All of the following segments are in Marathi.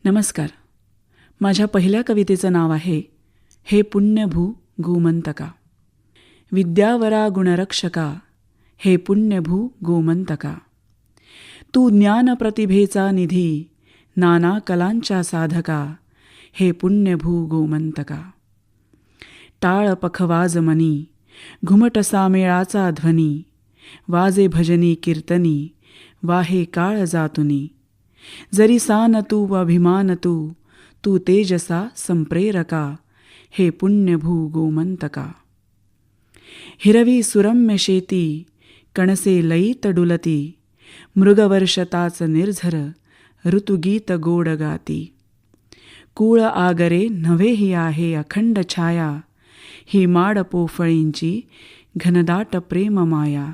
नमस्कार. माझ्या पहिल्या कवितेचं नाव आहे हे पुण्यभू गोमंतका. विद्यावरा गुणरक्षका, हे पुण्यभू गोमंतका. तू ज्ञानप्रतिभेचा निधी, नाना कलांच्या साधका, हे पुण्यभू गोमंतका. टाळ पखवाज मनी, घुमट सामेळाचा ध्वनी, वाजे भजनी कीर्तनी, वाहे काळ जातुनी. जरी सान तू अभिमान तू, तू तेजसा संप्रेरका, हे पुण्यभू गोमंतका. हिरवी सुरम्य शेती, कणसे लयीत डुलती, मृगवर्षताच निर्झर, ऋतुगीत गोड गाती. कूळ आगरे नव्हेही आहे अखंड छाया, ही माड पोफळींची घनदाट प्रेम माया.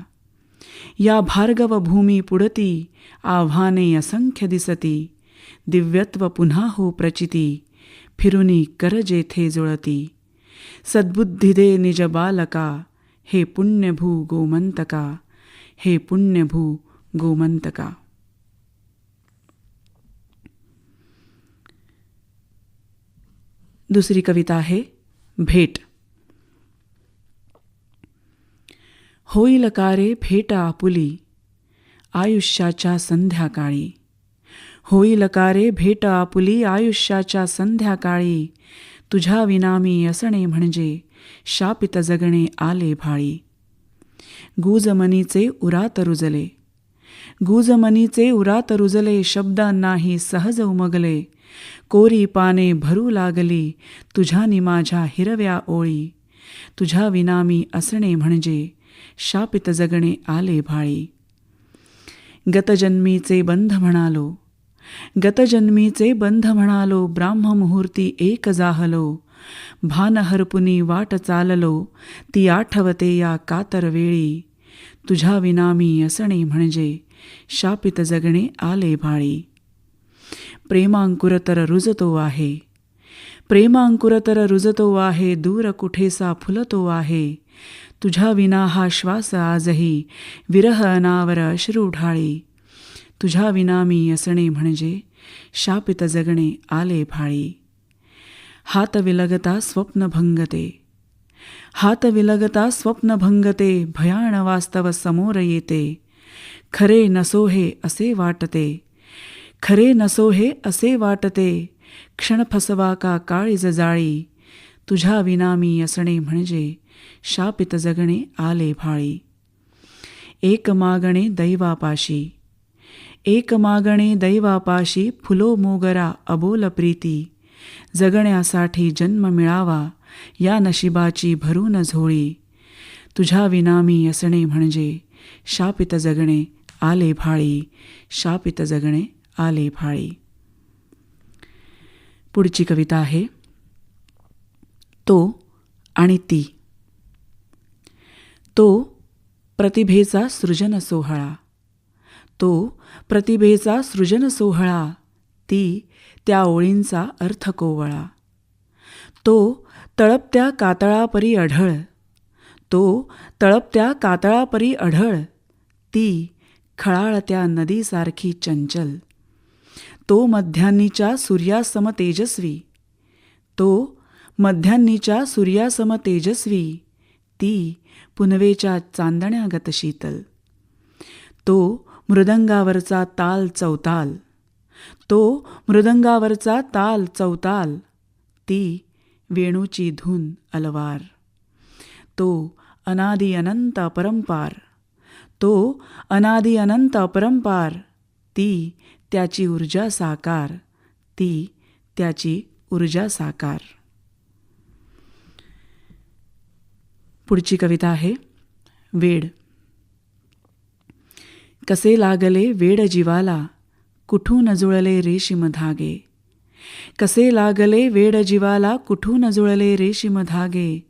या भार्गव भूमी पुढती, आव्हाने असंख्य दिसती, दिव्यत्व पुन्हा हो प्रचिती, फिरुनी कर जेथे जुळती. सद्बुद्धी दे निज बालका, हे पुण्यभू गोमंतका, हे पुण्यभू गोमंतका. दुसरी कविता आहे भेट. होईल का रे भेट आपुली, आयुष्याच्या संध्याकाळी. होईल का रे भेट आपुली, आयुष्याच्या संध्याकाळी. तुझ्या विनामी असणे म्हणजे शापित जगणे आले भाळी. गुजमनीचे उरात रुजले, गुजमनीचे उरात रुजले, शब्दांनाही सहज उमगले. कोरी पाने भरू लागली, तुझ्यानी माझ्या हिरव्या ओळी. तुझ्या विनामी असणे म्हणजे शापित जगणे आले भाळी. गतजन्मीचे बंध म्हणालो, गतजन्मीचे बंध म्हणालो, ब्राह्ममुहूर्ती एक जाहलो. भान हरपुनी वाट चाललो, ती आठवते या कातर वेळी. तुझ्या विनामी असणे म्हणजे शापित जगणे आले भाळी. प्रेमांकुर तर रुजतो आहे, प्रेमांकुर तर रुजतो आहे, दूर कुठेसा फुलतो आहे. तुझ्या विना हा श्वास आजही विरह अनावर अश्रू ढाळी. तुझ्या विना मी असणे म्हणजे शापित जगणे आले भाळी. हात विलगता स्वप्न भंगते, हात विलगता स्वप्न भंगते, भयाण वास्तव समोर येते. खरे नसोहे असे वाटते, खरे नसोहे असे वाटते, क्षण फसवा का काळीज जाळी. तुझ्या विना मी असणे म्हणजे शापित जगणे आले भाळी. एक मागणे दैवापाशी, एक मागणे दैवापाशी, फुलो मोगरा अबोल प्रीती. जगण्यासाठी जन्म मिळावा, या नशिबाची भरून झोळी. तुझ्या विनामी असणे म्हणजे शापित जगणे आले भाळी, शापित जगणे आले भाळी. पुढची कविता आहे तो आणि ती. तो प्रतिभेचा सृजन सोहळा, तो प्रतिभेचा सृजन सोहळा, ती त्या ओळींचा अर्थ कोवळा. तो तळपत्या कातळापरी अढळ, तो तळपत्या कातळापरी अढळ, ती खळाळत्या नदीसारखी चंचल. तो मध्यान्नीच्या सूर्यासम तेजस्वी, तो मध्यान्नीच्या सूर्यासम तेजस्वी, ती पुनवेच्या चांदण्यागत शीतल. तो मृदंगावरचा ताल चौताल, तो मृदंगावरचा ताल चौताल, ती वेणूची धून अलवार. तो अनादि अनंत अपरंपार, तो अनादि अनंत अपरंपार, ती त्याची ऊर्जा साकार, ती त्याची ऊर्जा साकार. पुढची कविता आहे वेड. कसे लागले वेड जीवाला, कुठून जुळले रेशीम धागे. कसे लागले वेड जीवाला, कुठून जुळले रेशीम धागे.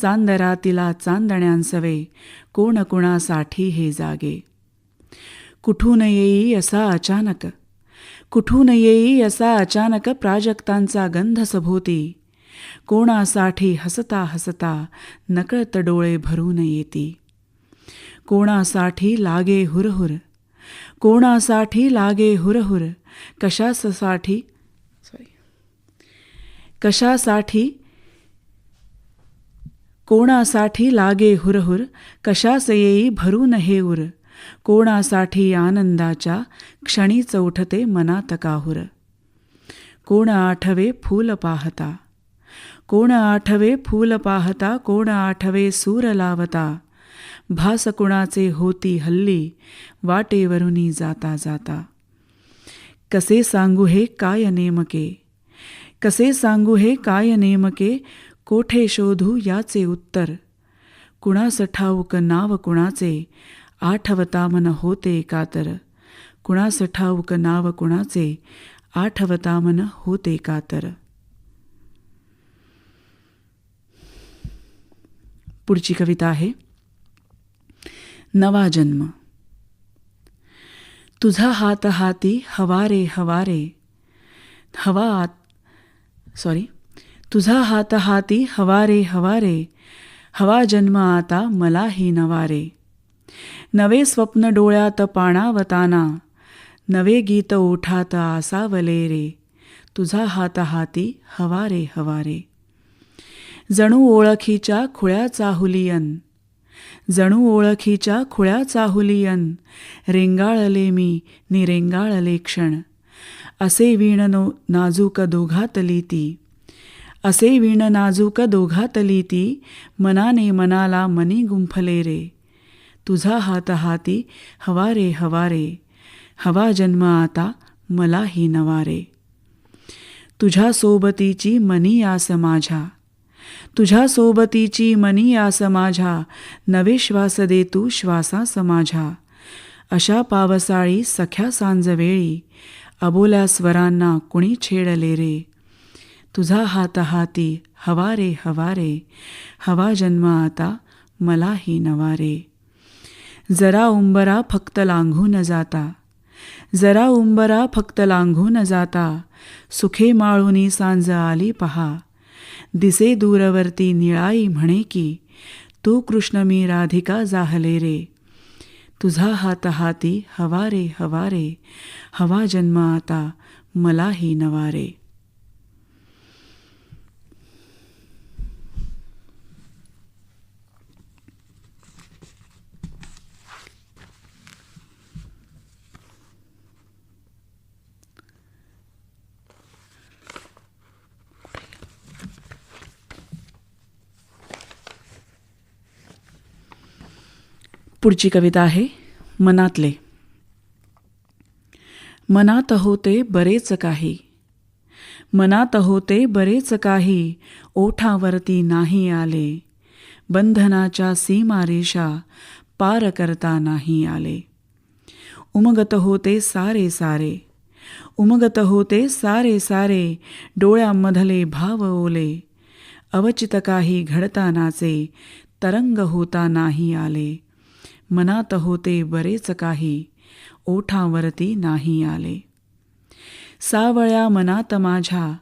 चांदरातिला चांदण्यांसवे, कोण कुणासाठी हे जागे. कुठून येई असा अचानक, कुठून येई असा अचानक, प्राजक्तांचा गंध सभोवती. कोणासाठी हसता हसता नकळत डोळे भरून येती. कोणासाठी लागे हुरहुर, कोणासाठी लागे हुरहुर, कशासाठी कशासाठी कोणासाठी लागे हुरहुर, कशास येई भरून हे उर, कोणासाठी आनंदाच्या क्षणीच उठते मनात काहुर. कोण आठवे फूल पाहता, कोण आठवे फूल पाहता, कोण आठवे सूर लावता, भास कुणाचे होती हल्ली वाटेवरुनी जाता जाता. कसे सांगू हे काय नेमके, कसे सांगू हे काय नेमके, कोठे शोधू याचे उत्तर, कुणास ठाऊक नाव कुणाचे, आठवता मन होते कातर, कुणास ठाऊक नाव कुणाचे, आठवता मन होते कातर. पुढची कविता आहे नवा जन्म. तुझा हात हाती हवारे हवारे, तुझा हात हाती हवारे हवारे, हवा जन्म आता मलाही नवारे. नवे स्वप्न डोळ्यात पाणावताना, नवे गीत ओठात आसावले रे, तुझा हात हाती हवारे हवारे. जणू ओळखीच्या खुळ्या चाहुलियन, जणू ओळखीच्या खुळ्या चाहुलियन, रेंगाळले मी निरेंगाळले क्षण, असे वीण नाजूक दोघातली ती, असे वीण नाजूक दोघातली ती, मनाने मनाला मनी गुंफले रे, तुझा हात हाती हवारे हवारे, हवा जन्म आता मलाही नवारे. तुझ्या सोबतीची मनी आस माझ्या, तुझ्या सोबतीची मनी आस माझ्या, नवे श्वास दे तू श्वासास माझ्या. अशा पावसाळी सख्या सांजवेळी, अबोल्या स्वरांना कुणी छेडले रे, तुझा हात हाती हवारे हवारे, हवा जन्म आता मलाही नवारे. जरा उंबरा फक्त लांघून जाता, जरा उंबरा फक्त लांघून जाता, सुखे माळुनी सांज आली पहा, दिसे दूरवरती निळाई म्हणे की, तू कृष्ण मी राधिका जाहले रे, तुझा हात हाती हवारे हवारे, हवा जन्म आता मलाही नवारे. पुढची कविता आहे मनातले. मनात होते बरेच काही, मनात होते बरेच काही, ओठावरती नाही आले, बंधनाच्या सीमारेषा पार करता नाही आले. उमगत होते सारे सारे, उमगत होते सारे सारे, डोळ्यामधले भाव ओले, अवचित काही घडतानाचे तरंग होता नाही आले. मनात होते बरेच काही, ओठांवरती नाही आले. सावळ्या मनात माझ्या,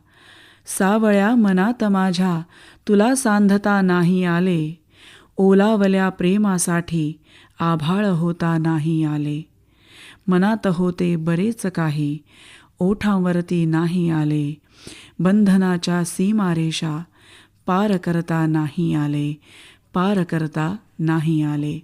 सावळ्या मनात माझ्या, तुला सांधता नाही आले, ओलावल्या प्रेमासाठी आभाळ होता नाही आले. मनात होते बरेच काही, ओठांवरती नाही आले, बंधनाच्या सीमारेषा पार करता नाही आले, पार करता नाही आले.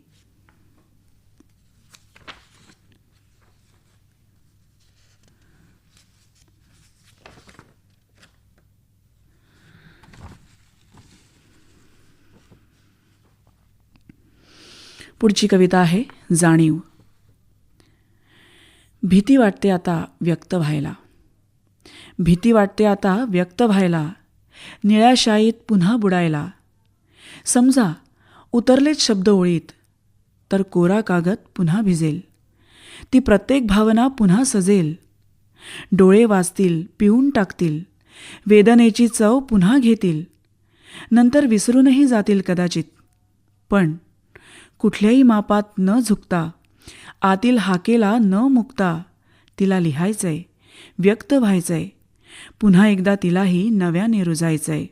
पुढची कविता आहे जाणीव. भीती वाटते आता व्यक्त व्हायला, भीती वाटते आता व्यक्त व्हायला, निळ्या शाईत पुन्हा बुडायला. समजा उतरलेच शब्द ओळीत, तर कोरा कागद पुन्हा भिजेल, ती प्रत्येक भावना पुन्हा सजेल. डोळे वाचतील, पिऊन टाकतील, वेदनेची चव पुन्हा घेतील, नंतर विसरूनही जातील कदाचित. पण कुठल्याही मापात न झुकता, आतील हाकेला न मुकता, तिला लिहायचंय, व्यक्त व्हायचंय, पुन्हा एकदा तिलाही नव्याने रुजायचंय.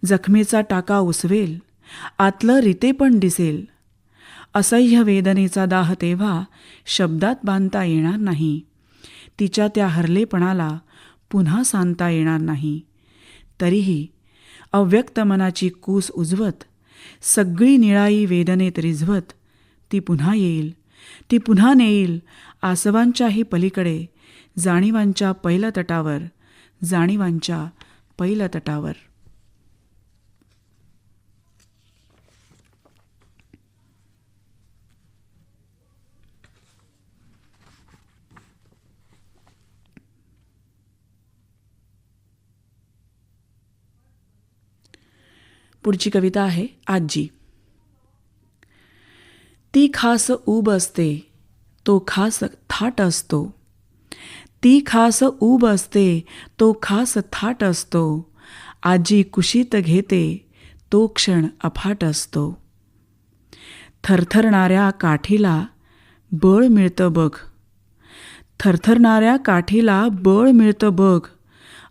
जखमेचा टाका उसवेल, आतलं रितेपण दिसेल. असह्य वेदनेचा दाह तेव्हा शब्दात बांधता येणार नाही. तिच्या त्या हरलेपणाला पुन्हा सांगता येणार नाही. तरीही अव्यक्त मनाची कूस उजवत, सगळी निळाई वेदनेत रिझवत, ती पुन्हा येईल, ती पुन्हा नेईल आसवांच्याही पलीकडे, जाणीवांच्या पैलतटावर, जाणीवांच्या पैलतटावर. पुढची कविता आहे आजी. ती खास ऊब असते, तो खास थाट असतो. ती खास ऊब असते, तो खास थाट असतो. आजी कुशीत घेते, तो क्षण अफाट असतो. थरथरणाऱ्या काठीला बळ मिळतं बघ. थरथरणाऱ्या काठीला बळ मिळतं बघ.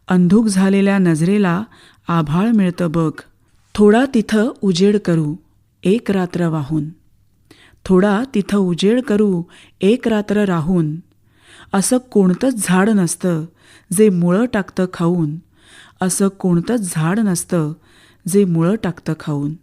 अंधुक झालेल्या नजरेला आभाळ मिळतं बघ. थोडा तिथं उजेड करू, एक रात्र वाहून. थोडा तिथं उजेड करू, एक रात्र राहून. असं कोणतंच झाड नसतं जे मुळं टाकतं खाऊन. असं कोणतंच झाड नसतं जे मुळं टाकतं खाऊन.